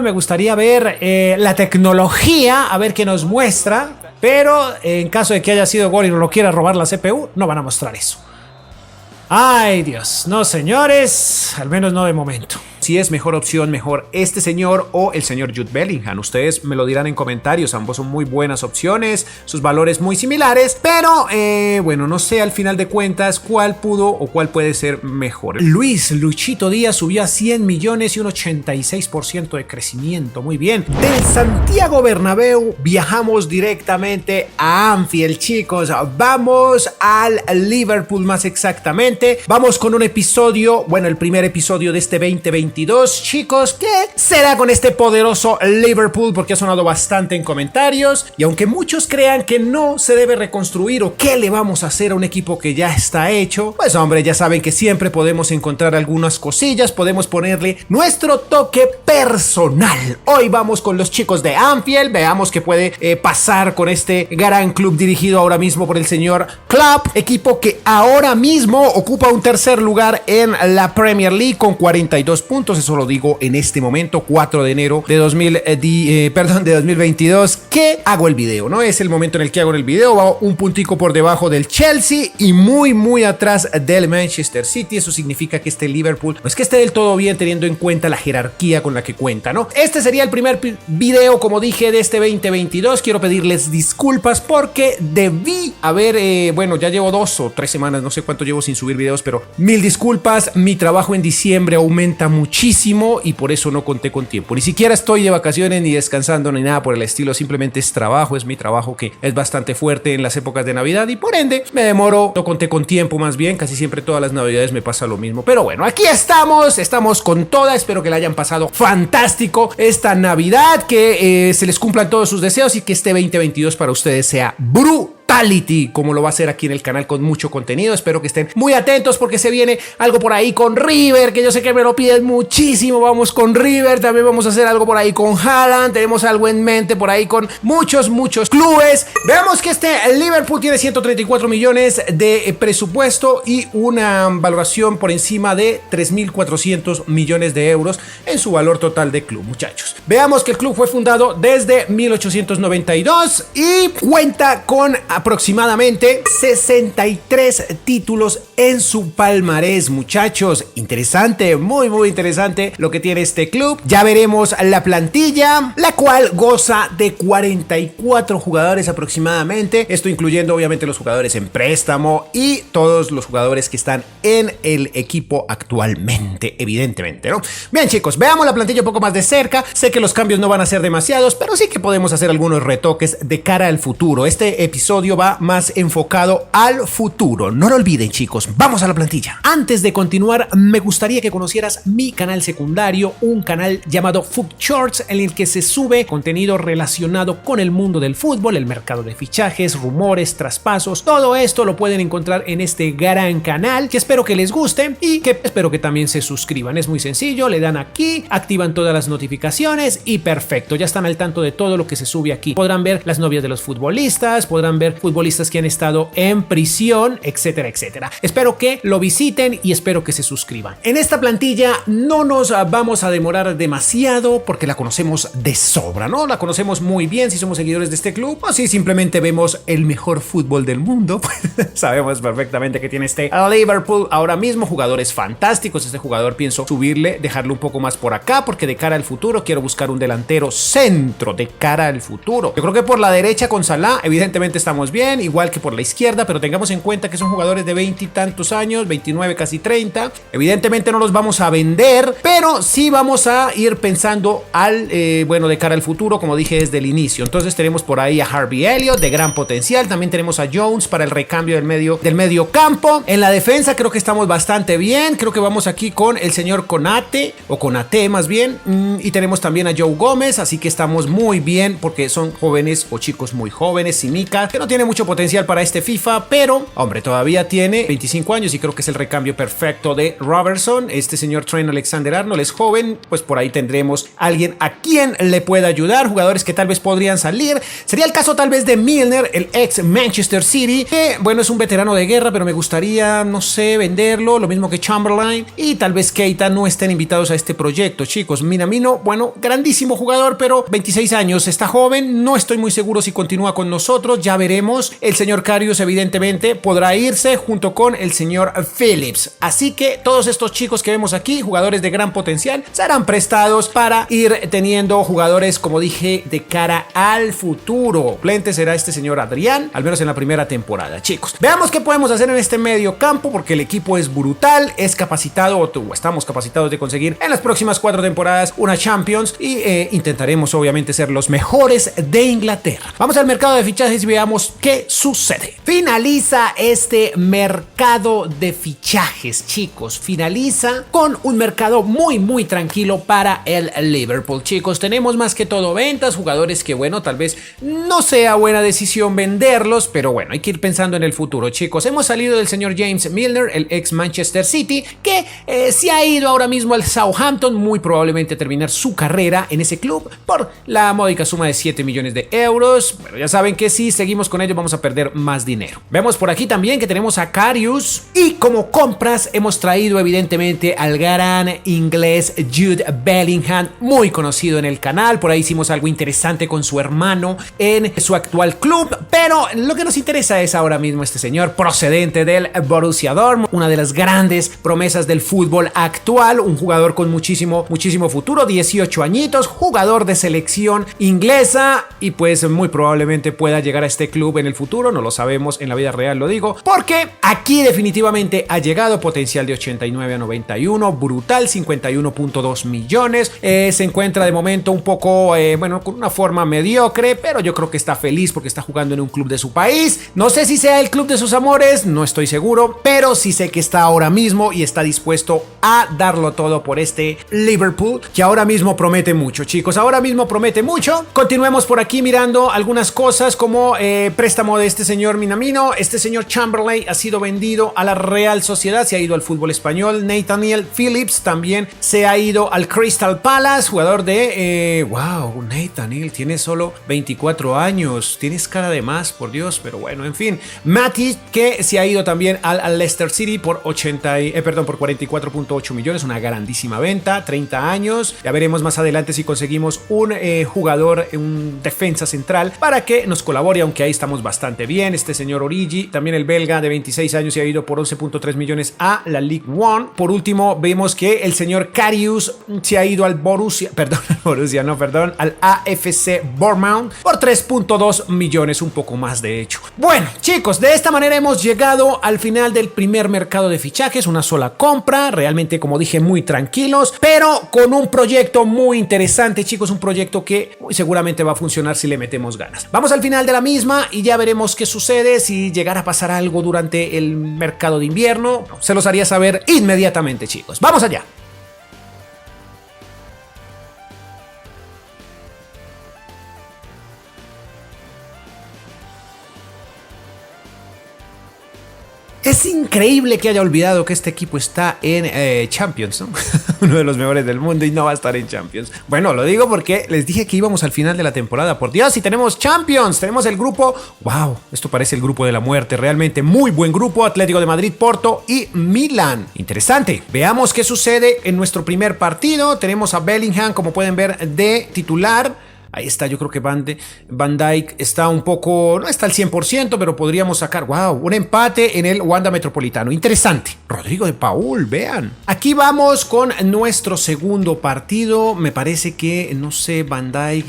Me gustaría ver la tecnología, a ver qué nos muestra, pero en caso de que haya sido gol y no lo quiera robar la CPU, no van a mostrar eso. Ay Dios, no señores, al menos no de momento. Si es mejor opción, mejor este señor o el señor Jude Bellingham. Ustedes me lo dirán en comentarios, ambos son muy buenas opciones, sus valores muy similares, pero bueno, no sé al final de cuentas cuál pudo o cuál puede ser mejor. Luchito Díaz subió a 100 millones y un 86% de crecimiento, muy bien. Del Santiago Bernabéu viajamos directamente a Anfield, chicos, vamos al Liverpool más exactamente, vamos con un episodio, bueno, el primer episodio de este 2022, chicos. ¿Qué será con este poderoso Liverpool? Porque ha sonado bastante en comentarios, y aunque muchos crean que no se debe reconstruir o qué le vamos a hacer a un equipo que ya está hecho, pues hombre, ya saben que siempre podemos encontrar algunas cosillas, podemos ponerle nuestro toque personal. Hoy vamos con los chicos de Anfield, veamos qué puede pasar con este gran club dirigido ahora mismo por el señor Klopp, equipo que ahora mismo ocupa un tercer lugar en la Premier League con 42 puntos. Eso lo digo en este momento, 4 de enero de 2022, que hago el video, ¿no? Es el momento en el que hago el video, va un puntico por debajo del Chelsea y muy atrás del Manchester City. Eso significa que este Liverpool no es que esté del todo bien, teniendo en cuenta la jerarquía con la que cuenta, ¿no? Este sería el primer video, como dije, de este 2022. Quiero pedirles disculpas porque debí haber, bueno, ya llevo 2 o 3 semanas, no sé cuánto llevo sin subir videos, pero mil disculpas. Mi trabajo en diciembre aumenta muchísimo y por eso no conté con tiempo. Ni siquiera estoy de vacaciones ni descansando ni nada por el estilo, simplemente es trabajo, es mi trabajo que es bastante fuerte en las épocas de Navidad y por ende me demoro, no conté con tiempo, más bien casi siempre todas las Navidades me pasa lo mismo. Pero bueno, aquí estamos con toda, espero que la hayan pasado fantástico esta Navidad, que se les cumplan todos sus deseos y que este 2022 para ustedes sea brutality, como lo va a hacer aquí en el canal con mucho contenido. Espero que estén muy atentos porque se viene algo por ahí con River, que yo sé que me lo piden muchísimo. Vamos con River, también vamos a hacer algo por ahí con Haaland, tenemos algo en mente por ahí con muchos clubes. Veamos que este Liverpool tiene 134 millones de presupuesto y una valoración por encima de 3.400 millones de euros en su valor total de club, muchachos. Veamos que el club fue fundado desde 1892 y cuenta con aproximadamente 63 títulos en su palmarés, muchachos. Interesante, muy interesante lo que tiene este club. Ya veremos la plantilla, la cual goza de 44 jugadores aproximadamente, esto incluyendo obviamente los jugadores en préstamo y todos los jugadores que están en el equipo actualmente, evidentemente, ¿no? Bien, chicos, veamos la plantilla un poco más de cerca. Sé que los cambios no van a ser demasiados, pero sí que podemos hacer algunos retoques de cara al futuro. Este episodio va más enfocado al futuro. No lo olviden, chicos. Vamos a la plantilla. Antes de continuar, me gustaría que conocieras mi canal secundario, un canal llamado Foot Shorts, en el que se sube contenido relacionado con el mundo del fútbol, el mercado de fichajes, rumores, traspasos. Todo esto lo pueden encontrar en este gran canal, que espero que les guste y que espero que también se suscriban. Es muy sencillo, le dan aquí, activan todas las notificaciones y perfecto, ya están al tanto de todo lo que se sube aquí. Podrán ver las novias de los futbolistas, podrán ver futbolistas que han estado en prisión, etcétera. Espero que lo visiten y espero que se suscriban. En esta plantilla no nos vamos a demorar demasiado porque la conocemos de sobra, ¿no? La conocemos muy bien si somos seguidores de este club o si simplemente vemos el mejor fútbol del mundo, pues sabemos perfectamente que tiene este Liverpool ahora mismo, jugadores fantásticos. Este jugador pienso subirle, dejarlo un poco más por acá porque de cara al futuro quiero buscar un delantero centro de cara al futuro. Yo creo que por la derecha con Salah evidentemente estamos bien, igual que por la izquierda, pero tengamos en cuenta que son jugadores de 20 y tantos años, 29, casi 30. Evidentemente no los vamos a vender, pero sí vamos a ir pensando bueno, de cara al futuro, como dije desde el inicio. Entonces tenemos por ahí a Harvey Elliott, de gran potencial. También tenemos a Jones para el recambio del medio campo. En la defensa creo que estamos bastante bien. Creo que vamos aquí con el señor Konate, o Konate más bien. Y tenemos también a Joe Gómez, así que estamos muy bien porque son jóvenes o chicos muy jóvenes. Simica, que no tiene mucho potencial para este FIFA, pero hombre, todavía tiene 25 años y creo que es el recambio perfecto de Robertson. Este señor Trent Alexander-Arnold es joven, pues por ahí tendremos a alguien a quien le puede pueda ayudar, jugadores que tal vez podrían salir. Sería el caso tal vez de Milner, el ex Manchester City, que bueno, es un veterano de guerra, pero me gustaría, no sé, venderlo, lo mismo que Chamberlain, y tal vez Keita no estén invitados a este proyecto, chicos. Minamino, bueno, grandísimo jugador, pero 26 años, está joven, no estoy muy seguro si continúa con nosotros, ya veremos. El señor Karius evidentemente podrá irse junto con el señor Phillips, así que todos estos chicos que vemos aquí, jugadores de gran potencial, serán prestados para ir teniendo jugadores, como dije, de cara al futuro. Suplente será este señor Adrián, al menos en la primera temporada, chicos. Veamos qué podemos hacer en este medio campo, porque el equipo es brutal, es capacitado, o estamos capacitados de conseguir en las próximas 4 temporadas una Champions, y intentaremos obviamente ser los mejores de Inglaterra. Vamos al mercado de fichajes y veamos qué sucede. Finaliza este mercado de fichajes, chicos. Finaliza con un mercado muy tranquilo para el Liverpool, chicos. Tenemos más que todo ventas, jugadores que bueno, tal vez no sea buena decisión venderlos, pero bueno, hay que ir pensando en el futuro, chicos. Hemos salido del señor James Milner, el ex Manchester City, que se ha ido ahora mismo al Southampton, muy probablemente terminar su carrera en ese club por la módica suma de 7 millones de euros. Bueno, ya saben que si seguimos con ellos vamos a perder más dinero. Vemos por aquí también que tenemos a Karius, y como compras hemos traído evidentemente al gran inglés Jude Bellingham, muy conocido en el canal. Por ahí hicimos algo interesante con su hermano en su actual club, pero lo que nos interesa es ahora mismo este señor procedente del Borussia Dortmund, una de las grandes promesas del fútbol actual, un jugador con muchísimo futuro, 18 añitos, jugador de selección inglesa, y pues muy probablemente pueda llegar a este club en el futuro. No lo sabemos en la vida real, lo digo, porque aquí definitivamente ha llegado potencial de 89 a 91, brutal, 51.2 millones. Se encuentra de momento un poco, bueno, con una forma mediocre, pero yo creo que está feliz porque está jugando en un club de su país. No sé si sea el club de sus amores, no estoy seguro, pero sí sé que está ahora mismo y está dispuesto a darlo todo por este Liverpool, que ahora mismo promete mucho, chicos. Ahora mismo promete mucho. Continuemos por aquí mirando algunas cosas como préstamo de este señor Minamino. Este señor Chamberlain ha sido vendido a la Real Sociedad, se ha ido al fútbol español. Nathaniel Phillips también se ha ido al Crystal Palace, jugador de wow, Nathaniel tiene solo 24 años, tienes cara de más, por Dios, pero bueno, en fin. Matic, que se ha ido también al Leicester City por 44.8 millones, una grandísima venta, 30 años. Ya veremos más adelante si conseguimos un jugador, un defensa central para que nos colabore, aunque ahí estamos bastante bien. Este señor Origi, también el belga de 26 años, se ha ido por 11.3 millones a la League One. Por último, vemos que el señor Karius se ha ido al al AFC Bournemouth por 3.2 millones, un poco más de hecho. Bueno, chicos, de esta manera hemos llegado al final del primer mercado de fichajes, una sola compra, realmente, como dije, muy tranquilos, pero con un proyecto muy interesante, chicos, un proyecto que muy seguramente va a funcionar si le metemos ganas. Vamos al final de la misma y ya veremos qué sucede. Si llegara a pasar algo durante el mercado de invierno, se los haría saber inmediatamente, chicos. ¡Vamos allá! Es increíble que haya olvidado que este equipo está en Champions, ¿no? Uno de los mejores del mundo, y no va a estar en Champions. Bueno, lo digo porque les dije que íbamos al final de la temporada. Por Dios, y tenemos Champions, tenemos el grupo. Wow, esto parece el grupo de la muerte. Realmente muy buen grupo. Atlético de Madrid, Porto y Milan. Interesante. Veamos qué sucede en nuestro primer partido. Tenemos a Bellingham, como pueden ver, de titular. Ahí está, yo creo que Van Dijk está un poco, no está al 100%, pero podríamos sacar, wow, un empate en el Wanda Metropolitano. Interesante. Rodrigo de Paul, vean. Aquí vamos con nuestro segundo partido. Me parece que, no sé, Van Dijk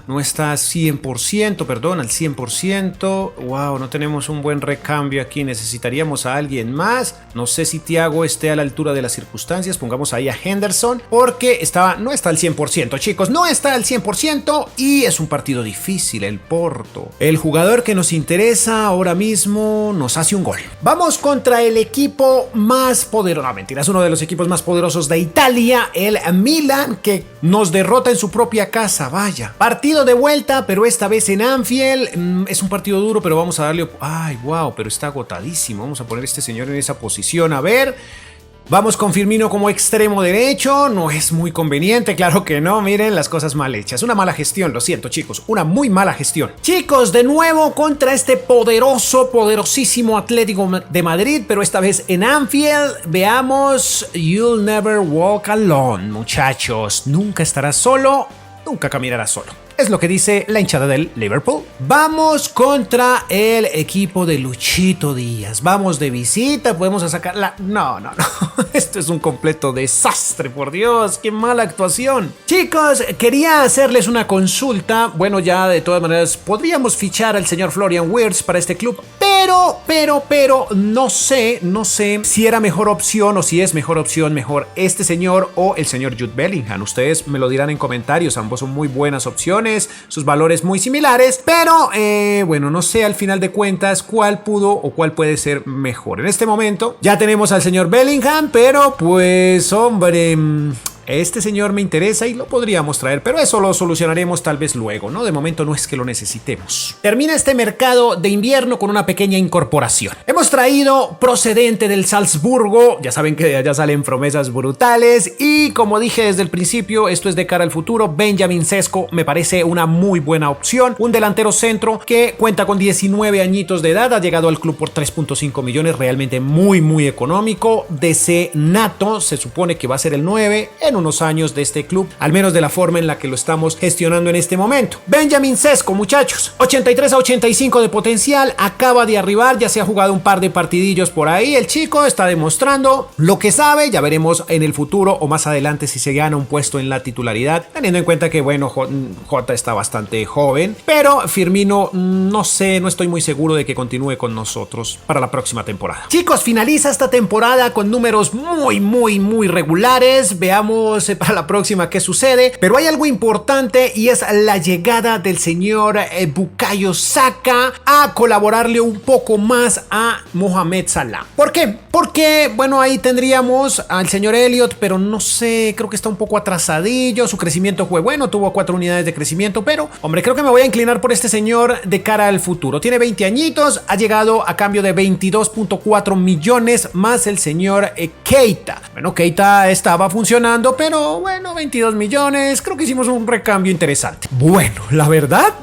no está al 100%. Wow, no tenemos un buen recambio aquí. Necesitaríamos a alguien más. No sé si Thiago esté a la altura de las circunstancias. Pongamos ahí a Henderson, porque no está al 100%, chicos. No está al 100%. Y es un partido difícil, el Porto. El jugador que nos interesa ahora mismo nos hace un gol. Vamos contra el equipo más poderoso, no mentiras, uno de los equipos más poderosos de Italia, el Milan, que nos derrota en su propia casa. Vaya, partido de vuelta, pero esta vez en Anfield. Es un partido duro, pero vamos a darle... Ay, wow, pero está agotadísimo. Vamos a poner a este señor en esa posición, a ver... Vamos con Firmino como extremo derecho, no es muy conveniente, claro que no, miren las cosas mal hechas, una mala gestión, lo siento chicos, una muy mala gestión. Chicos, de nuevo contra este poderosísimo Atlético de Madrid, pero esta vez en Anfield, veamos You'll Never Walk Alone, muchachos, nunca estarás solo, nunca caminarás solo. Es lo que dice la hinchada del Liverpool. Vamos contra el equipo de Luchito Díaz. Vamos de visita, podemos sacarla. No. Esto es un completo desastre, por Dios. Qué mala actuación. Chicos, quería hacerles una consulta. Bueno, ya de todas maneras podríamos fichar al señor Florian Wirtz para este club. Pero no sé si era mejor opción o si es mejor opción este señor o el señor Jude Bellingham. Ustedes me lo dirán en comentarios. Ambos son muy buenas opciones, sus valores muy similares, pero bueno, no sé al final de cuentas cuál pudo o cuál puede ser mejor. En este momento ya tenemos al señor Bellingham, pero pues hombre, este señor me interesa y lo podríamos traer, pero eso lo solucionaremos tal vez luego, ¿no? De momento no es que lo necesitemos. Termina este mercado de invierno con una pequeña incorporación. Hemos traído procedente del Salzburgo, ya saben que de allá salen promesas brutales y como dije desde el principio, esto es de cara al futuro. Benjamin Sesko me parece una muy buena opción, un delantero centro que cuenta con 19 añitos de edad, ha llegado al club por 3.5 millones, realmente muy económico, DC nato, se supone que va a ser el 9 en unos años de este club, al menos de la forma en la que lo estamos gestionando en este momento. Benjamin Sesko, muchachos, 83 a 85 de potencial, acaba de arribar, ya se ha jugado un par de partidillos por ahí, el chico está demostrando lo que sabe, ya veremos en el futuro o más adelante si se gana un puesto en la titularidad, teniendo en cuenta que bueno, Jota está bastante joven, pero Firmino no sé, no estoy muy seguro de que continúe con nosotros para la próxima temporada. Chicos, finaliza esta temporada con números muy regulares, veamos para la próxima qué sucede, pero hay algo importante y es la llegada del señor Bukayo Saka a colaborarle un poco más a Mohamed Salah. ¿Por qué? Porque bueno, ahí tendríamos al señor Elliott, pero no sé, creo que está un poco atrasadillo, su crecimiento fue bueno, tuvo 4 unidades de crecimiento, pero hombre, creo que me voy a inclinar por este señor de cara al futuro. Tiene 20 añitos, ha llegado a cambio de 22.4 millones más el señor Keita. Bueno, Keita estaba funcionando, pero bueno, 22 millones, creo que hicimos un recambio interesante. Bueno, la verdad...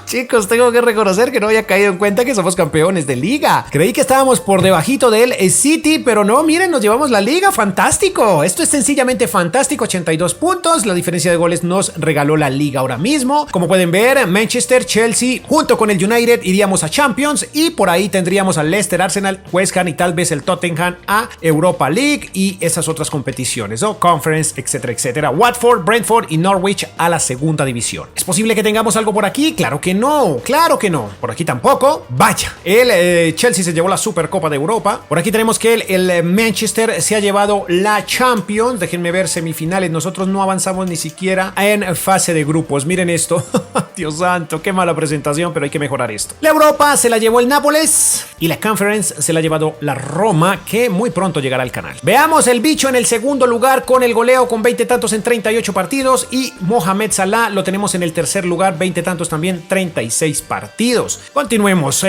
Chicos, tengo que reconocer que no había caído en cuenta que somos campeones de liga. Creí que estábamos por debajito del City, pero no, miren, nos llevamos la liga, fantástico. Esto es sencillamente fantástico, 82 puntos. La diferencia de goles nos regaló la liga ahora mismo. Como pueden ver, Manchester, Chelsea, junto con el United iríamos a Champions y por ahí tendríamos al Leicester, Arsenal, West Ham y tal vez el Tottenham a Europa League y esas otras competiciones, ¿no? Conference, etcétera. Watford, Brentford y Norwich a la segunda división. ¿Es posible que tengamos algo por aquí? Claro que no, claro que no. Por aquí tampoco. Vaya, el Chelsea se llevó la Supercopa de Europa. Por aquí tenemos que el Manchester se ha llevado la Champions. Déjenme ver semifinales. Nosotros no avanzamos ni siquiera en fase de grupos. Miren esto. Dios santo, qué mala presentación, pero hay que mejorar esto. La Europa se la llevó el Nápoles y la Conference se la ha llevado la Roma, que muy pronto llegará al canal. Veamos el bicho en el segundo lugar con el goleo con 20 tantos en 38 partidos y Mohamed Salah lo tenemos en el tercer lugar, 20 tantos también, 36 partidos. Continuemos.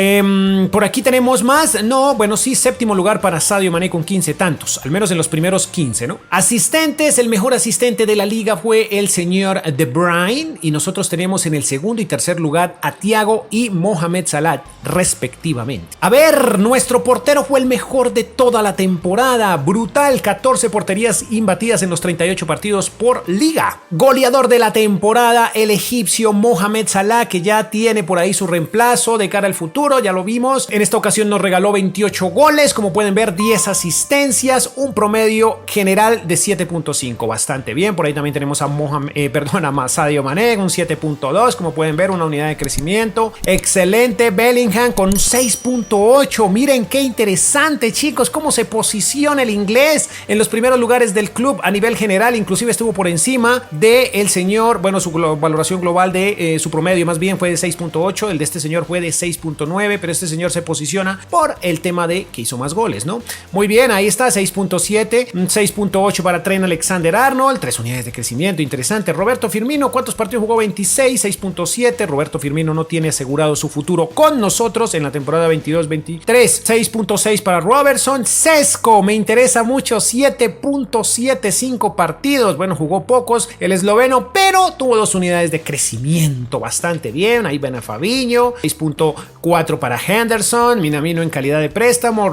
Por aquí tenemos más. No, bueno, sí, séptimo lugar para Sadio Mané con 15 tantos, al menos en los primeros 15, ¿no? Asistentes, el mejor asistente de la liga fue el señor De Bruyne y nosotros tenemos en el segundo y tercer lugar a Thiago y Mohamed Salah respectivamente. A ver, nuestro portero fue el mejor de toda la temporada, brutal, 14 porterías imbatidas en los 38 partidos por liga. Goleador de la temporada, el egipcio Mohamed Salah, que ya tiene por ahí su reemplazo de cara al futuro, ya lo vimos. En esta ocasión nos regaló 28 goles, como pueden ver, 10 asistencias, un promedio general de 7.5, bastante bien. Por ahí también tenemos a Sadio Mané con 7.2, como pueden ver, una unidad de crecimiento. Excelente. Bellingham con 6.8. Miren qué interesante, chicos, cómo se posiciona el inglés en los primeros lugares del club a nivel general, inclusive estuvo por encima de el señor, bueno, su valoración global de su promedio más bien fue de 6.8, el de este señor fue de 6.9, pero este señor se posiciona por el tema de que hizo más goles, ¿no? Muy bien, ahí está, 6.7, 6.8 para Trent Alexander-Arnold, 3 unidades de crecimiento, interesante. Roberto Firmino, ¿cuántos partidos jugó? 26, 6.7. Roberto Firmino no tiene asegurado su futuro con nosotros en la temporada 22-23. 6.6 para Robertson. Sesco, me interesa mucho, 7.75 partidos. Bueno, jugó pocos el esloveno, pero tuvo 2 unidades de crecimiento bastante bien. Ahí ven a Fabinho, 6.4 para Henderson, Minamino en calidad de préstamo,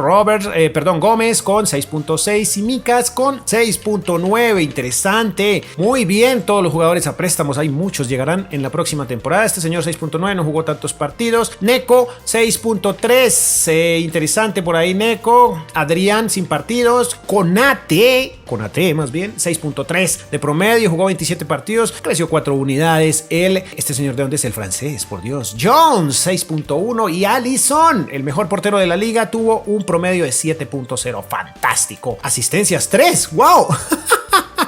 Gómez con 6.6 y Micas con 6.9. Interesante, muy bien, todos los jugadores a préstamos, hay muchos, llegarán en la próxima temporada. Este señor 6.9 no jugó tantos partidos. Neco 6.3, interesante por ahí Neco. Adrián sin partidos. Konate más bien, 6.3 de promedio, jugó 27 partidos, creció 4 unidades. Este señor, ¿de dónde es? El francés, por Dios. Jones 6.1 y Alisson, el mejor portero de la liga, tuvo un promedio de 7.0, fantástico. Asistencias 3, wow.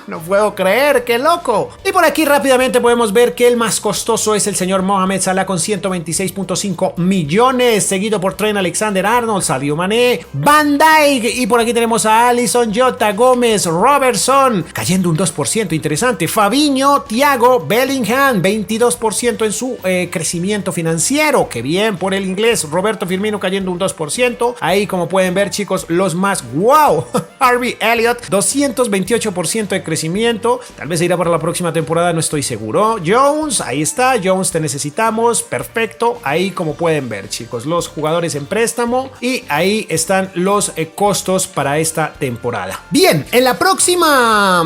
No puedo creer, qué loco. Y por aquí rápidamente podemos ver que el más costoso es el señor Mohamed Salah con 126.5 millones, seguido por Trent Alexander-Arnold, Sadio Mané, Van Dijk, y por aquí tenemos a Alisson, Jota, Gómez, Robertson, cayendo un 2%, interesante. Fabinho, Thiago, Bellingham, 22% en su crecimiento financiero, qué bien por el inglés. Roberto Firmino cayendo un 2%. Ahí, como pueden ver, chicos, los más, wow. Harvey Elliott, 228% de crecimiento. Tal vez se irá para la próxima temporada, no estoy seguro. Jones, ahí está, Jones, te necesitamos, perfecto. Ahí, como pueden ver, chicos, los jugadores en préstamo, y ahí están los costos para esta temporada. Bien, en la próxima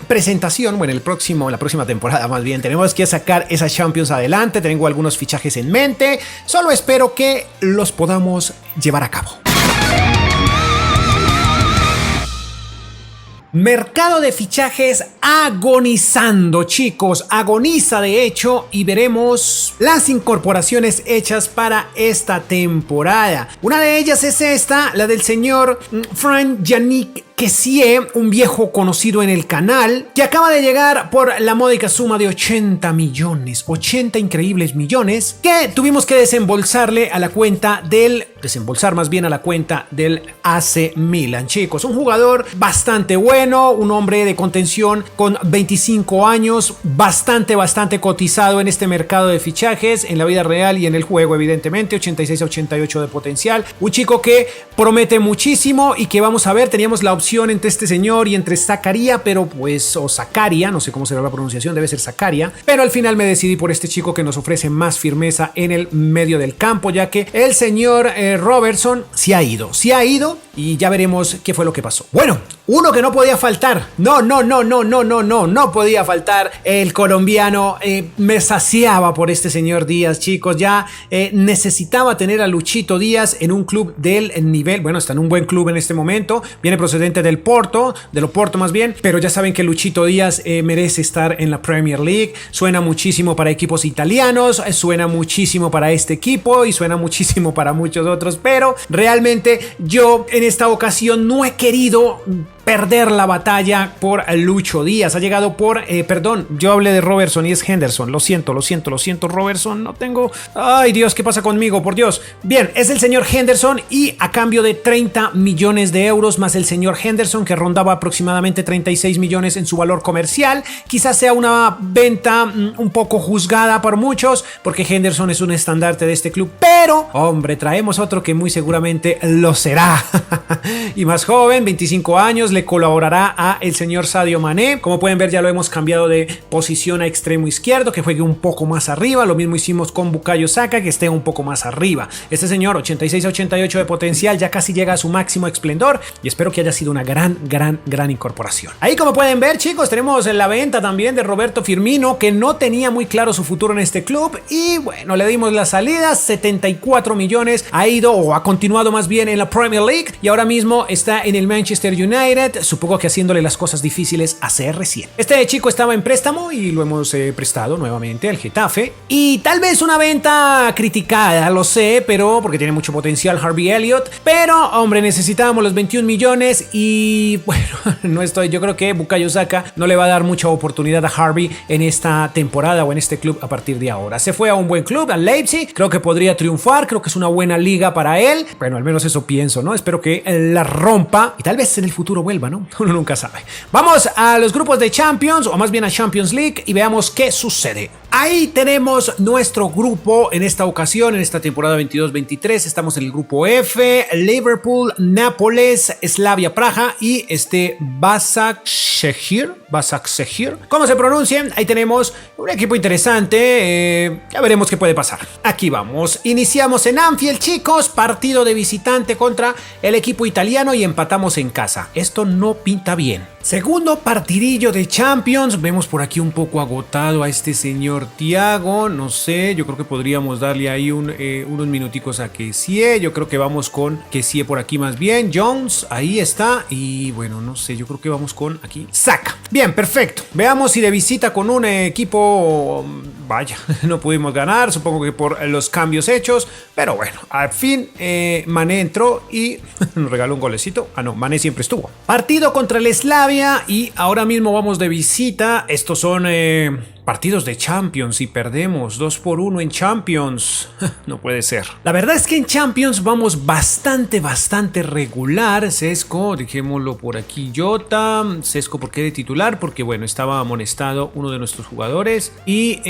presentación, bueno, la próxima temporada más bien, tenemos que sacar esa Champions adelante. Tengo algunos fichajes en mente, solo espero que los podamos llevar a cabo. Mercado de fichajes agonizando, chicos, agoniza de hecho, y veremos las incorporaciones hechas para esta temporada. Una de ellas es esta, la del señor Franck-Yannick Kessié, un viejo conocido en el canal, que acaba de llegar por la módica suma de 80 millones, 80 increíbles millones, que tuvimos que desembolsar a la cuenta del AC Milan, chicos. Un jugador bastante bueno, un hombre de contención con 25 años, bastante cotizado en este mercado de fichajes, en la vida real y en el juego, evidentemente. 86 a 88 de potencial, un chico que promete muchísimo y que vamos a ver. Teníamos la opción entre este señor y entre Zakaria, o Zakaria, no sé cómo será la pronunciación, debe ser Zakaria, pero al final me decidí por este chico que nos ofrece más firmeza en el medio del campo, ya que el señor Robertson se ha ido y ya veremos qué fue lo que pasó. Bueno, uno que no podía faltar, no podía faltar, el colombiano. Me saciaba por este señor Díaz, chicos. Ya necesitaba tener a Luchito Díaz en un club del nivel, bueno, está en un buen club en este momento, viene procedente de Oporto más bien, pero ya saben que Luchito Díaz merece estar en la Premier League. Suena muchísimo para equipos italianos, suena muchísimo para este equipo y suena muchísimo para muchos otros, pero realmente yo en esta ocasión no he querido perder la batalla por Lucho Díaz. Ha llegado por, yo hablé de Robertson y es Henderson. Lo siento, Robertson, no tengo... Ay, Dios, ¿qué pasa conmigo? Por Dios. Bien, es el señor Henderson, y a cambio de 30 millones de euros más el señor Henderson, que rondaba aproximadamente 36 millones en su valor comercial. Quizás sea una venta un poco juzgada por muchos, porque Henderson es un estandarte de este club, pero, hombre, traemos otro que muy seguramente lo será. Y más joven, 25 años, le colaborará a el señor Sadio Mané. Como pueden ver, ya lo hemos cambiado de posición a extremo izquierdo, que juegue un poco más arriba. Lo mismo hicimos con Bukayo Saka, que esté un poco más arriba. Este señor, 86 a 88 de potencial, ya casi llega a su máximo esplendor, y espero que haya sido una gran incorporación. Ahí, como pueden ver, chicos, tenemos la venta también de Roberto Firmino, que no tenía muy claro su futuro en este club, y bueno, le dimos la salida. 74 millones, ha ido, o ha continuado más bien, en la Premier League, y ahora mismo está en el Manchester United. United, supongo que haciéndole las cosas difíciles a CR7. Este chico estaba en préstamo y lo hemos prestado nuevamente al Getafe. Y tal vez una venta criticada, lo sé, pero porque tiene mucho potencial Harvey Elliott. Pero, hombre, necesitábamos los 21 millones y bueno, yo creo que Bukayo Saka no le va a dar mucha oportunidad a Harvey en esta temporada o en este club a partir de ahora. Se fue a un buen club, al Leipzig, creo que podría triunfar, creo que es una buena liga para él. Bueno, al menos eso pienso, ¿no? Espero que la rompa y tal vez en el futuro vuelva, ¿no? Uno nunca sabe. Vamos a los grupos de Champions, o más bien a Champions League, y veamos qué sucede. Ahí tenemos nuestro grupo en esta ocasión, en esta temporada 22-23. Estamos en el grupo F: Liverpool, Nápoles, Slavia Praha y Başakşehir. ¿Cómo se pronuncian? Ahí tenemos un equipo interesante. Ya veremos qué puede pasar. Aquí vamos. Iniciamos en Anfield, chicos. Partido de visitante contra el equipo italiano y empatamos en casa. Esto no pinta bien. Segundo partidillo de Champions. Vemos por aquí un poco agotado a este señor Thiago. No sé, yo creo que podríamos darle ahí unos minuticos a Kessie. Yo creo que vamos con Kessie por aquí más bien. Jones, ahí está. Y bueno, no sé, yo creo que vamos con aquí Saka. Bien, perfecto. Veamos si de visita con un equipo... Vaya, no pudimos ganar, supongo que por los cambios hechos. Pero bueno, al fin Mané entró y nos regaló un golecito. Ah, no, Mané siempre estuvo. Partido contra el Slavia y ahora mismo vamos de visita. Estos son... partidos de Champions y perdemos 2-1 en Champions. No puede ser. La verdad es que en Champions vamos bastante regular. Sesco, dejémoslo por aquí. Jota. Sesco, ¿por qué de titular? Porque bueno, estaba amonestado uno de nuestros jugadores. Y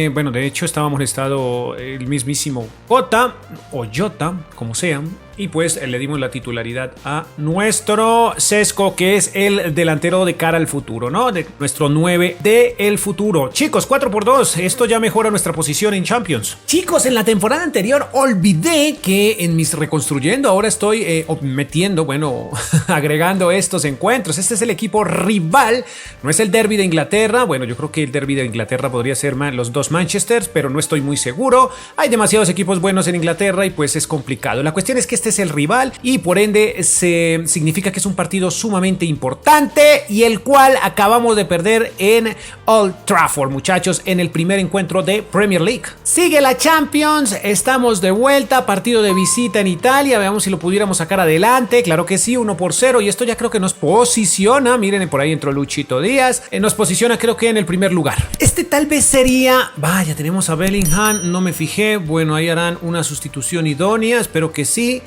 bueno, de hecho estaba amonestado el mismísimo Jota o Jota, como sean. Y pues le dimos la titularidad a nuestro Sesco, que es el delantero de cara al futuro, ¿no? De nuestro 9 del futuro. Chicos, 4-2. Esto ya mejora nuestra posición en Champions. Chicos, en la temporada anterior olvidé que en mis reconstruyendo ahora estoy metiendo, bueno, agregando estos encuentros. Este es el equipo rival. No es el derby de Inglaterra. Bueno, yo creo que el derby de Inglaterra podría ser los dos Manchesters, pero no estoy muy seguro. Hay demasiados equipos buenos en Inglaterra y pues es complicado. La cuestión es que este es el rival y por ende significa que es un partido sumamente importante y el cual acabamos de perder en Old Trafford, muchachos, en el primer encuentro de Premier League. Sigue la Champions, estamos de vuelta, partido de visita en Italia, veamos si lo pudiéramos sacar adelante. Claro que sí, 1-0 y esto ya creo que nos posiciona, miren, por ahí entró Luchito Díaz, nos posiciona creo que en el primer lugar. Este tal vez sería, vaya, tenemos a Bellingham, no me fijé, bueno, ahí harán una sustitución idónea, espero que sí.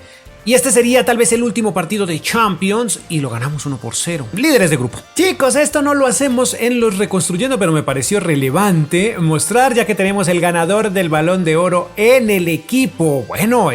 Y este sería tal vez el último partido de Champions y lo ganamos 1-0. Líderes de grupo. Chicos, esto no lo hacemos en los reconstruyendo, pero me pareció relevante mostrar ya que tenemos el ganador del Balón de Oro en el equipo. Bueno,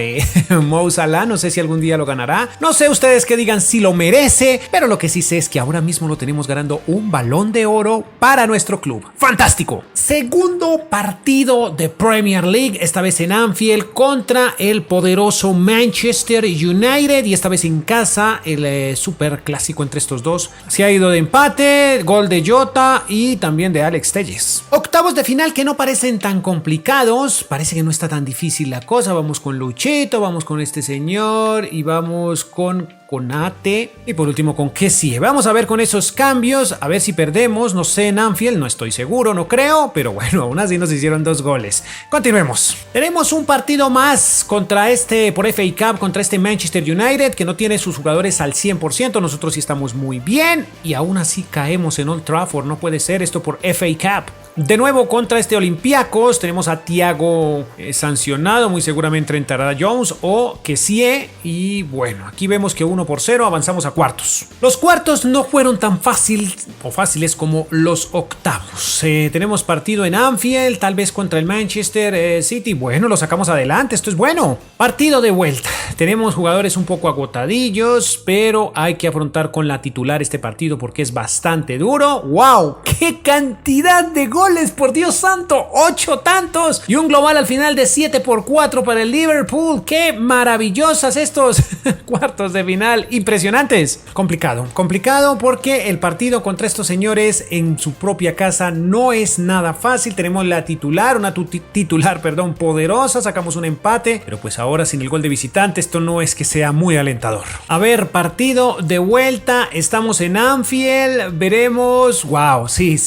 Mo Salah, no sé si algún día lo ganará. No sé ustedes que digan si lo merece, pero lo que sí sé es que ahora mismo lo tenemos ganando un Balón de Oro para nuestro club. ¡Fantástico! Segundo partido de Premier League, esta vez en Anfield contra el poderoso Manchester United y esta vez en casa, el super clásico entre estos dos. Se ha ido de empate, gol de Jota y también de Alex Telles. Octavos de final que no parecen tan complicados, parece que no está tan difícil la cosa. Vamos con Luchito, vamos con este señor y vamos con Konate y por último con Kessie. Vamos a ver con esos cambios, a ver si perdemos, no sé, en Anfield, no estoy seguro, no creo, pero bueno, aún así nos hicieron 2 goles. Continuemos. Tenemos un partido más contra por FA Cup, contra este Manchester United que no tiene sus jugadores al 100%, nosotros sí estamos muy bien y aún así caemos en Old Trafford, no puede ser esto por FA Cup. De nuevo contra este Olympiacos, tenemos a Thiago sancionado, muy seguramente entrará Jones o Kessie y bueno, aquí vemos que 1-0 avanzamos a cuartos. Los cuartos no fueron tan fáciles como los octavos. Tenemos partido en Anfield, tal vez contra el Manchester City, bueno, lo sacamos adelante, esto es bueno. Partido de vuelta, tenemos jugadores un poco agotadillos, pero hay que afrontar con la titular este partido porque es bastante duro. ¡Wow! ¡Qué cantidad de goles! Por Dios santo, 8 tantos y un global al final de 7-4 para el Liverpool. ¡Qué maravillosas estos cuartos de final! final impresionantes. Complicado porque el partido contra estos señores en su propia casa no es nada fácil. Tenemos la titular, poderosa, sacamos un empate, pero pues ahora sin el gol de visitante esto no es que sea muy alentador. A ver, partido de vuelta, estamos en Anfield, veremos. Wow, sí,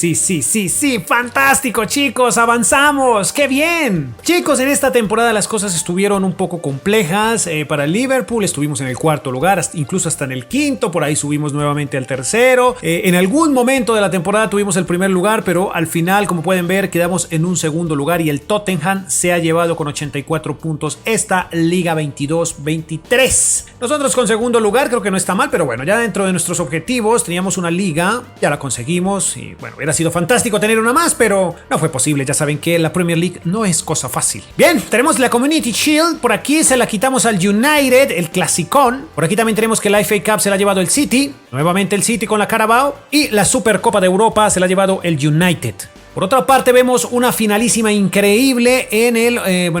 fantástico, chicos, avanzamos, qué bien. Chicos, en esta temporada las cosas estuvieron un poco complejas para el Liverpool. Estuvimos en el cuarto lugar, incluso hasta en el quinto, por ahí subimos nuevamente al tercero. En algún momento de la temporada tuvimos el primer lugar, pero al final, como pueden ver, quedamos en un segundo lugar y el Tottenham se ha llevado con 84 puntos esta Liga 22-23. Nosotros con segundo lugar creo que no está mal, pero bueno, ya dentro de nuestros objetivos teníamos una liga, ya la conseguimos y bueno, hubiera sido fantástico tener una más, pero no fue posible. Ya saben que la Premier League no es cosa fácil. Bien, tenemos la Community Shield, por aquí se la quitamos al United, el clasicón. Por aquí también tenemos que la FA Cup se la ha llevado el City, nuevamente el City con la Carabao, y la Supercopa de Europa se la ha llevado el United. Por otra parte vemos una finalísima increíble en el,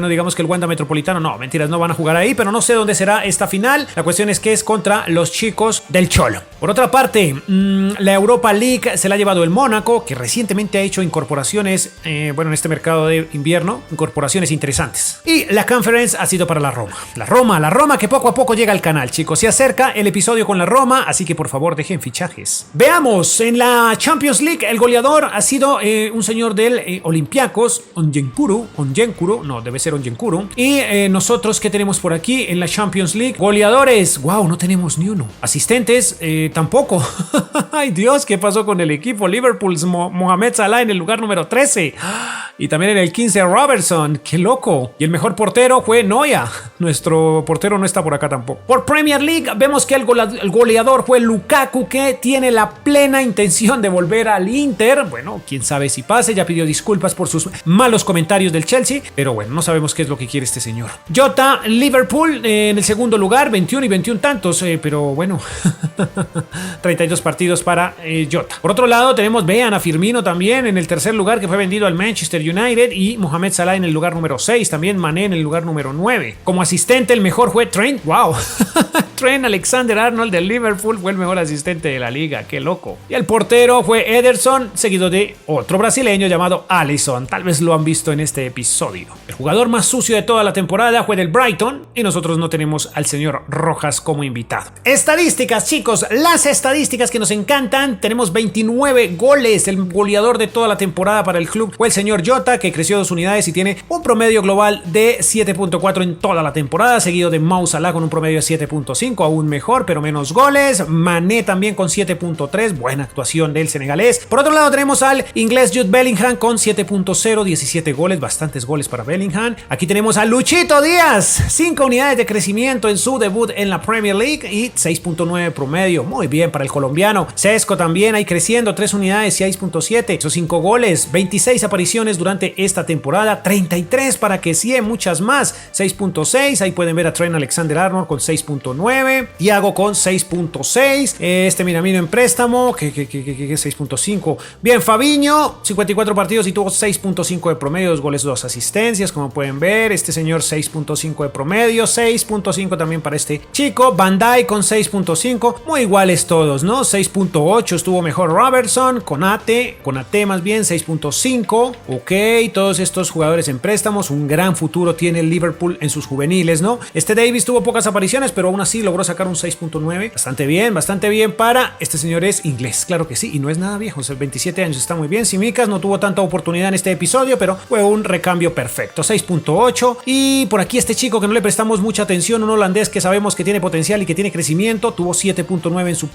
digamos que el Wanda Metropolitano, no, mentiras, no van a jugar ahí, pero no sé dónde será esta final. La cuestión es que es contra los chicos del Cholo. Por otra parte, la Europa League se la ha llevado el Mónaco, que recientemente ha hecho incorporaciones, en este mercado de invierno, incorporaciones interesantes. Y la Conference ha sido para la Roma. La Roma que poco a poco llega al canal, chicos. Se acerca el episodio con la Roma, así que por favor dejen fichajes. Veamos, en la Champions League el goleador ha sido un señor del Olympiacos, Onyenkuru, no, debe ser Onyenkuru. Y nosotros, ¿qué tenemos por aquí en la Champions League? Goleadores, wow, no tenemos ni uno. Asistentes, tampoco. Ay Dios, ¿qué pasó con el equipo? Liverpool, Mohamed Salah en el lugar número 13. Y también en el 15 Robertson, qué loco. Y el mejor portero fue Neuer. Nuestro portero no está por acá tampoco. Por Premier League vemos que el goleador fue Lukaku, que tiene la plena intención de volver al Inter. Bueno, quién sabe si pase, ya pidió disculpas por sus malos comentarios del Chelsea, pero bueno, no sabemos qué es lo que quiere este señor. Jota, Liverpool en el segundo lugar, 21 y 21 tantos, pero bueno, 32 partidos para Jota. Por otro lado tenemos, vean, a Firmino también en el tercer lugar, que fue vendido al Manchester United, y Mohamed Salah en el lugar número 6, también Mané en el lugar número 9. Como asistente el mejor fue Trent, wow. Trent Alexander-Arnold del Liverpool fue el mejor asistente de la liga, qué loco. Y el portero fue Ederson, seguido de otro brasileño llamado Alisson. Tal vez lo han visto en este episodio. El jugador más sucio de toda la temporada fue del Brighton, y nosotros no tenemos al señor Rojas como invitado. Estadísticas, chicos, las estadísticas que nos encantan. Tenemos 29 goles. El goleador de toda la temporada para el club fue el señor Jota, que creció 2 unidades y tiene un promedio global de 7.4 en toda la temporada, seguido de Mo Salah con un promedio de 7.5, aún mejor, pero menos goles. Mané también con 7.3, buena actuación del senegalés. Por otro lado tenemos al inglés Jude Bellingham con 7.0, 17 goles, bastantes goles para Bellingham. Aquí tenemos a Luchito Díaz, 5 unidades de crecimiento en su debut en la Premier League y 6.9 promedio, muy bien para el colombiano. Sesco también ahí creciendo, 3 unidades, 6.7, esos 5 goles, 26 apariciones durante esta temporada, 33 para que sí, muchas más, 6.6, ahí pueden ver a Trent Alexander-Arnold con 6.9, Thiago con 6.6, este Minamino en préstamo, que 6.5, bien, Fabinho, 54 partidos y tuvo 6.5 de promedio, 2 goles, 2 asistencias, como pueden ver, este señor 6.5 de promedio, 6.5 también para este chico, Van Dijk con 6.5, muy iguales todos, ¿no? 6.8 estuvo mejor Robertson, Konate más bien, 6.5, ok, todos estos jugadores en préstamos, un gran futuro tiene el Liverpool en sus juveniles, ¿no? Este Davis tuvo pocas apariciones, pero aún así logró sacar un 6.9, bastante bien para este señor, es inglés, claro que sí, y no es nada viejo, o sea, 27 años, está muy bien. Simicas no tuvo tanta oportunidad en este episodio, pero fue un recambio perfecto, 6.8, y por aquí este chico que no le prestamos mucha atención, un holandés que sabemos que tiene potencial y que tiene crecimiento, tuvo 7.9 en su,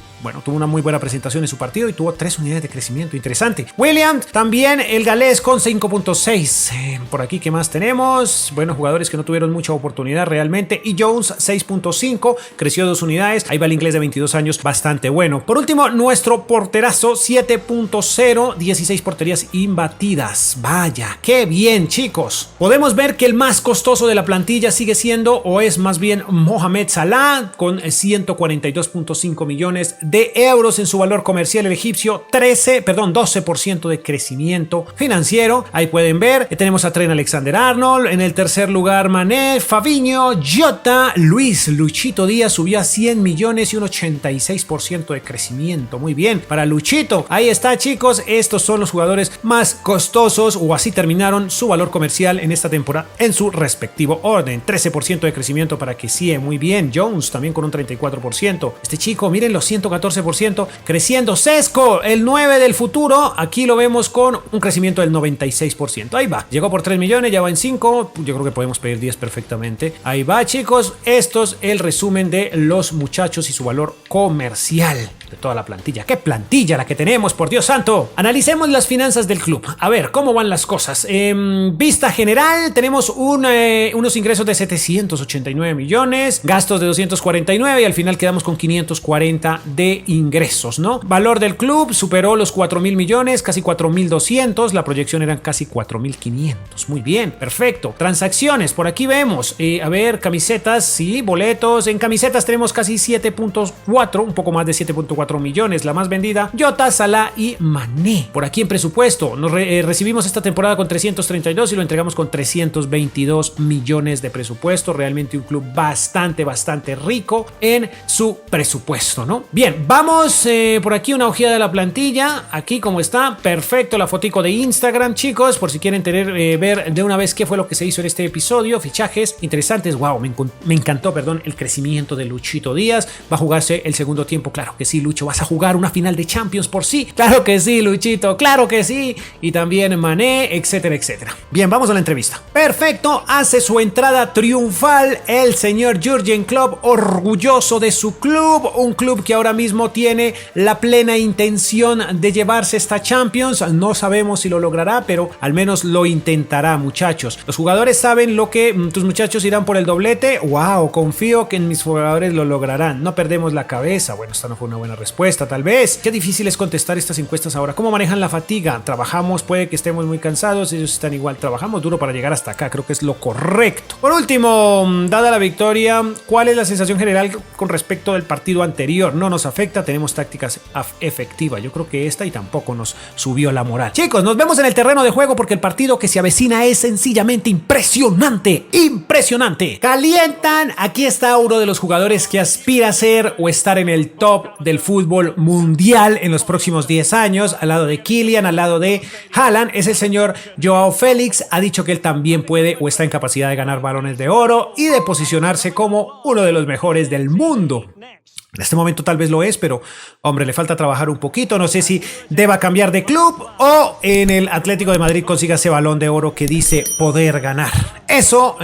tuvo una muy buena presentación en su partido y tuvo 3 unidades de crecimiento, interesante. William, también el galés con 5.6, por aquí ¿qué más tenemos? Bueno, jugadores que no tuvieron mucha oportunidad realmente, y Jones 6.5, creció 2 unidades, ahí va el inglés de 22 años, bastante bueno. Por último, nuestro porterazo 7.0, 16 porterías plantillas imbatidas. Vaya, qué bien, chicos. Podemos ver que el más costoso de la plantilla sigue siendo, o es más bien, Mohamed Salah, con 142.5 millones de euros en su valor comercial. El egipcio 12% de crecimiento financiero. Ahí pueden ver, tenemos a Trent Alexander-Arnold, en el tercer lugar Mané, Fabinho, Jota, Luchito Díaz subió a 100 millones y un 86% de crecimiento. Muy bien, para Luchito. Ahí está, chicos, estos son los jugadores más costosos, o así terminaron su valor comercial en esta temporada en su respectivo orden. 13% de crecimiento para Kessie, muy bien. Jones también con un 34%. Este chico, miren los 114% creciendo. Sesco, el 9 del futuro, aquí lo vemos con un crecimiento del 96%. Ahí va, llegó por 3 millones, ya va en 5. Yo creo que podemos pedir 10 perfectamente. Ahí va, chicos, esto es el resumen de los muchachos y su valor comercial de toda la plantilla. ¡Qué plantilla la que tenemos, por Dios santo! Analicemos las finanzas del club. A ver, ¿cómo van las cosas? En vista general, tenemos unos ingresos de 789 millones, gastos de 249 y al final quedamos con 540 de ingresos, ¿no? Valor del club superó los 4.000 millones, casi 4.200. La proyección eran casi 4.500. Muy bien, perfecto. Transacciones, por aquí vemos. A ver, camisetas, sí, boletos. En camisetas tenemos casi 7.4, un poco más de 7.4 millones. La más vendida, Jota, Salah y Mané. Por aquí en presupuesto, nos recibimos esta temporada con 332 y lo entregamos con 322 millones de presupuesto. Realmente un club bastante rico en su presupuesto, ¿no? Bien, vamos por aquí una ojeada de la plantilla. Aquí como está, perfecto, la fotico de Instagram, chicos, por si quieren ver de una vez qué fue lo que se hizo en este episodio. Fichajes interesantes. Wow, me encantó, el crecimiento de Luchito Díaz. Va a jugarse el segundo tiempo. Claro que sí, Lucho, vas a jugar una final de Champions por sí. Claro que sí, Luchito, claro que sí. Y también Mané, etcétera. Bien, vamos a la entrevista. Perfecto, hace su entrada triunfal el señor Jürgen Klopp, orgulloso de su club, un club que ahora mismo tiene la plena intención de llevarse esta Champions. No sabemos si lo logrará, pero al menos lo intentará, muchachos. Los jugadores saben lo que tus muchachos irán por el doblete. Wow, confío que mis jugadores lo lograrán. No perdemos la cabeza. Bueno, esta no fue una buena respuesta, tal vez. Qué difícil es contestar estas encuestas ahora. ¿Cómo manejan la fatiga? Trabajamos, puede que estemos muy cansados, ellos están igual. Trabajamos duro para llegar hasta acá, creo que es lo correcto. Por último, dada la victoria, ¿cuál es la sensación general con respecto del partido anterior? No nos afecta, tenemos tácticas efectivas. Yo creo que esta y tampoco nos subió la moral. Chicos, nos vemos en el terreno de juego porque el partido que se avecina es sencillamente impresionante. Calientan, aquí está uno de los jugadores que aspira a ser o estar en el top del fútbol mundial en los próximos 10 años, al lado de Kylian, al lado de Haaland, es el señor Joao Félix. Ha dicho que él también puede o está en capacidad de ganar balones de oro y de posicionarse como uno de los mejores del mundo. En este momento tal vez lo es, pero hombre, le falta trabajar un poquito. No sé si deba cambiar de club o en el Atlético de Madrid consiga ese balón de oro que dice poder ganar. Eso,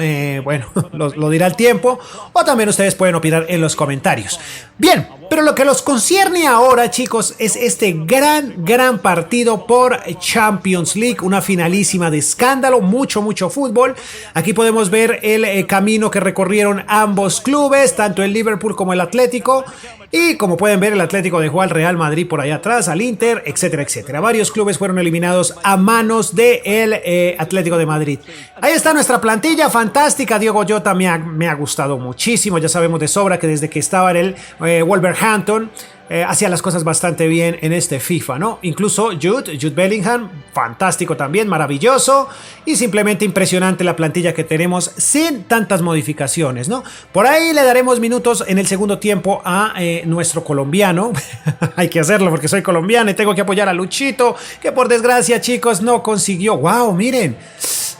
bueno, lo dirá el tiempo, o también ustedes pueden opinar en los comentarios. Bien, pero lo que los concierne ahora, chicos, es este gran partido por Champions League, una finalísima de escándalo, mucho fútbol. Aquí podemos ver el camino que recorrieron ambos clubes, tanto el Liverpool como el Atlético. Y como pueden ver, el Atlético dejó al Real Madrid por allá atrás, al Inter, etcétera. Varios clubes fueron eliminados a manos del Atlético de Madrid. Ahí está nuestra plantilla fantástica. Diogo Jota me ha gustado muchísimo. Ya sabemos de sobra que desde que estaba en el Wolverhampton hacía las cosas bastante bien en este FIFA, ¿no? Incluso Jude Bellingham, fantástico también, maravilloso y simplemente impresionante la plantilla que tenemos sin tantas modificaciones, ¿no? Por ahí le daremos minutos en el segundo tiempo a nuestro colombiano. Hay que hacerlo porque soy colombiano y tengo que apoyar a Luchito, que por desgracia, chicos, no consiguió. ¡Wow! Miren,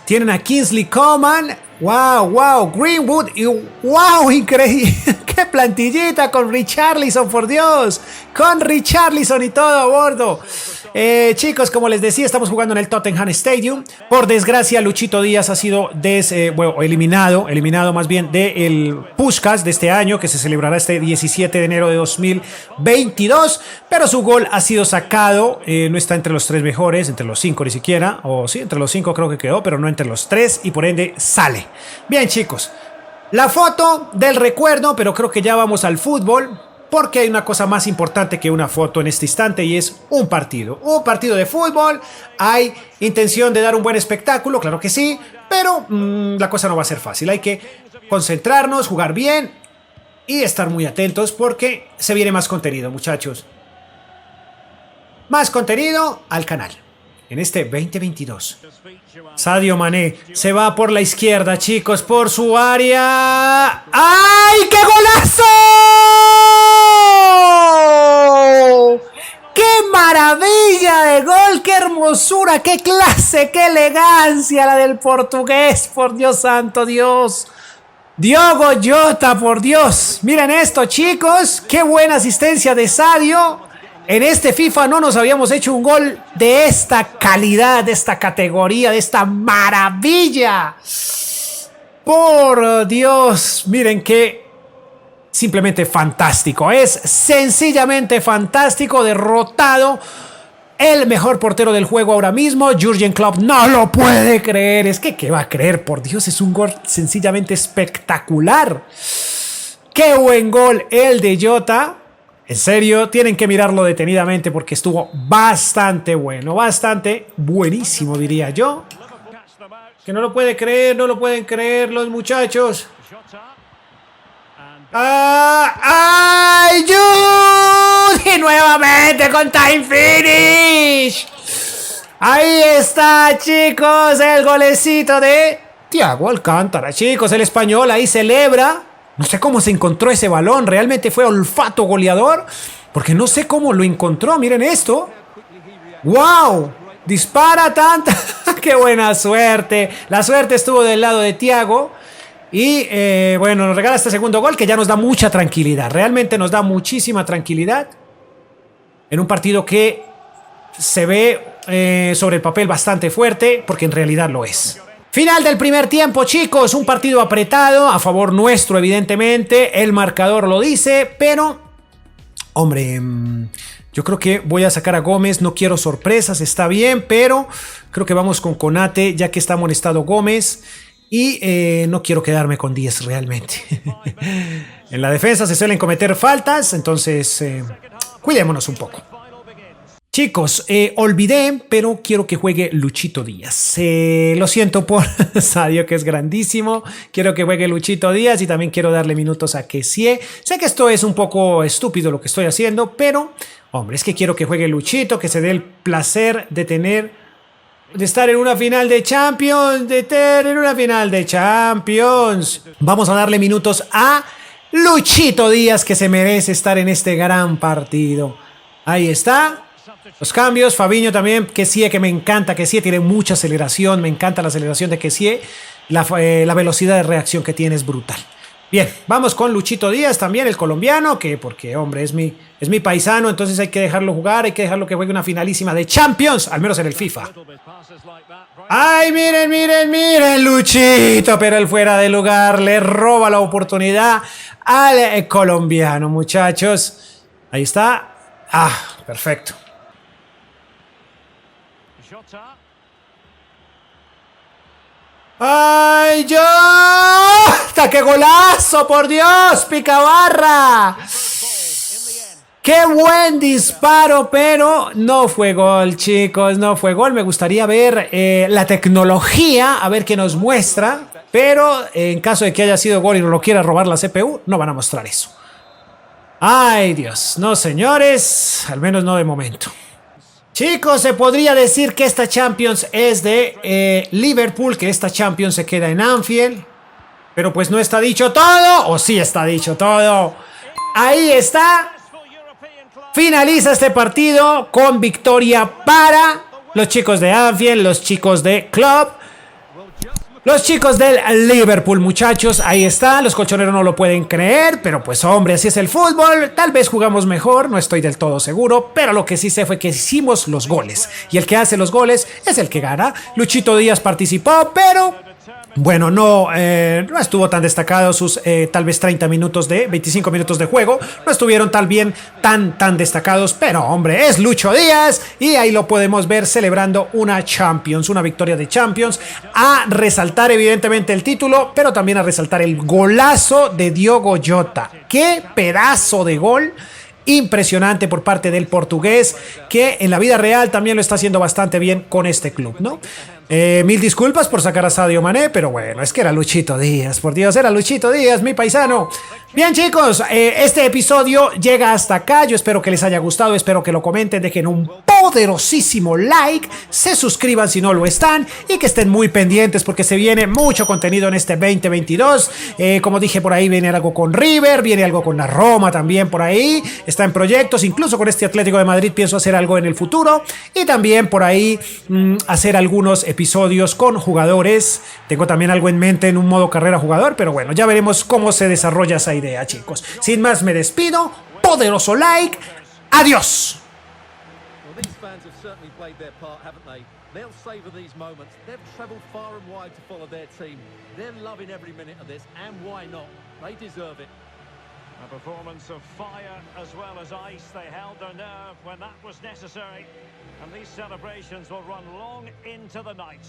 tienen a Kingsley Coman. Wow, Greenwood y wow, increíble, qué plantillita con Richarlison, por Dios, con Richarlison y todo a bordo. Chicos, como les decía, estamos jugando en el Tottenham Stadium. Por desgracia, Luchito Díaz ha sido eliminado más bien del Puskás de este año, que se celebrará este 17 de enero de 2022, pero su gol ha sido sacado, no está entre los 3 mejores, entre los 5 ni siquiera, o sí, entre los 5 creo que quedó, pero no entre los 3 y por ende sale. Bien, chicos, la foto del recuerdo, pero creo que ya vamos al fútbol. porque hay una cosa más importante que una foto en este instante y es un partido de fútbol. Hay intención de dar un buen espectáculo, claro que sí, pero la cosa no va a ser fácil. Hay que concentrarnos, jugar bien y estar muy atentos porque se viene más contenido, muchachos. Más contenido al canal en este 2022. Sadio Mané se va por la izquierda, chicos, por su área. ¡Ay, qué golazo! ¡Qué maravilla de gol! ¡Qué hermosura! ¡Qué clase! ¡Qué elegancia la del portugués! ¡Por Dios santo, Dios! Diogo Jota, por Dios. Miren esto, chicos. ¡Qué buena asistencia de Sadio! En este FIFA no nos habíamos hecho un gol de esta calidad, de esta categoría, de esta maravilla. Por Dios, miren qué simplemente fantástico. Es sencillamente fantástico, derrotado el mejor portero del juego ahora mismo. Jürgen Klopp no lo puede creer. Es que ¿qué va a creer? Por Dios, es un gol sencillamente espectacular. Qué buen gol el de Jota. En serio, tienen que mirarlo detenidamente porque estuvo bastante bueno, bastante buenísimo, diría yo. Que no lo puede creer, no lo pueden creer los muchachos. ¡Ay, Jude! Y nuevamente con time finish. Ahí está, chicos, el golecito de Thiago Alcántara. Chicos, el español ahí celebra. No sé cómo se encontró ese balón. Realmente fue olfato goleador. Porque no sé cómo lo encontró. Miren esto. ¡Wow! Dispara tanta. ¡Qué buena suerte! La suerte estuvo del lado de Thiago. Y bueno, nos regala este segundo gol que ya nos da mucha tranquilidad. Realmente nos da muchísima tranquilidad. En un partido que se ve sobre el papel bastante fuerte. Porque en realidad lo es. Final del primer tiempo, chicos, un partido apretado, a favor nuestro evidentemente, el marcador lo dice, pero, hombre, yo creo que voy a sacar a Gómez, no quiero sorpresas, está bien, pero creo que vamos con Konate, ya que está amonestado Gómez, y no quiero quedarme con 10 realmente. En la defensa se suelen cometer faltas, entonces cuidémonos un poco. Chicos, olvidé, pero quiero que juegue Luchito Díaz. Lo siento por Sadio, que es grandísimo. Quiero que juegue Luchito Díaz y también quiero darle minutos a Kessie. Sé que esto es un poco estúpido lo que estoy haciendo, pero, hombre, es que quiero que juegue Luchito, que se dé el placer de estar en una final de Champions, Vamos a darle minutos a Luchito Díaz, que se merece estar en este gran partido. Ahí está. Los cambios, Fabinho también, Kessie, que me encanta, Kessie tiene mucha aceleración, me encanta la aceleración de Kessie, la velocidad de reacción que tiene es brutal. Bien, vamos con Luchito Díaz también, el colombiano, porque hombre, es mi paisano, entonces hay que dejarlo jugar, hay que dejarlo que juegue una finalísima de Champions, al menos en el FIFA. ¡Ay, miren, Luchito! Pero él fuera de lugar, le roba la oportunidad al colombiano, muchachos. Ahí está. Ah, perfecto. ¡Ay, Jota! ¡Qué golazo, por Dios! ¡Picabarra! ¡Qué buen disparo! Pero no fue gol, chicos, no fue gol. Me gustaría ver la tecnología, a ver qué nos muestra. Pero en caso de que haya sido gol y no lo quiera robar la CPU, no van a mostrar eso. ¡Ay, Dios! No, señores, al menos no de momento. Chicos, se podría decir que esta Champions es de Liverpool, que esta Champions se queda en Anfield. Pero pues no está dicho todo, o sí está dicho todo. Ahí está. Finaliza este partido con victoria para los chicos de Anfield, los chicos de Klopp. Los chicos del Liverpool, muchachos, ahí está. Los colchoneros no lo pueden creer, pero pues hombre, así es el fútbol. Tal vez jugamos mejor, no estoy del todo seguro, pero lo que sí sé fue que hicimos los goles. Y el que hace los goles es el que gana. Luchito Díaz participó, pero Bueno, no estuvo tan destacado sus tal vez 25 minutos de juego. No estuvieron tan destacados, pero hombre, es Lucho Díaz y ahí lo podemos ver celebrando una victoria de Champions. A resaltar evidentemente el título, pero también a resaltar el golazo de Diogo Jota. ¡Qué pedazo de gol! Impresionante por parte del portugués, que en la vida real también lo está haciendo bastante bien con este club, ¿no? Mil disculpas por sacar a Sadio Mané, pero bueno, es que era Luchito Díaz, por Dios, era Luchito Díaz, mi paisano. Bien, chicos, este episodio llega hasta acá. Yo espero que les haya gustado, espero que lo comenten, dejen un poderosísimo like, se suscriban si no lo están y que estén muy pendientes porque se viene mucho contenido en este 2022. Como dije, por ahí viene algo con River, viene algo con la Roma también por ahí, está en proyectos, incluso con este Atlético de Madrid pienso hacer algo en el futuro y también por ahí hacer algunos episodios con jugadores. Tengo también algo en mente en un modo carrera jugador, pero bueno, ya veremos cómo se desarrolla esa idea, chicos. Sin más, me despido. Poderoso like. Adiós. A performance of fire as well as ice. They held their nerve when that was necessary. And these celebrations will run long into the night.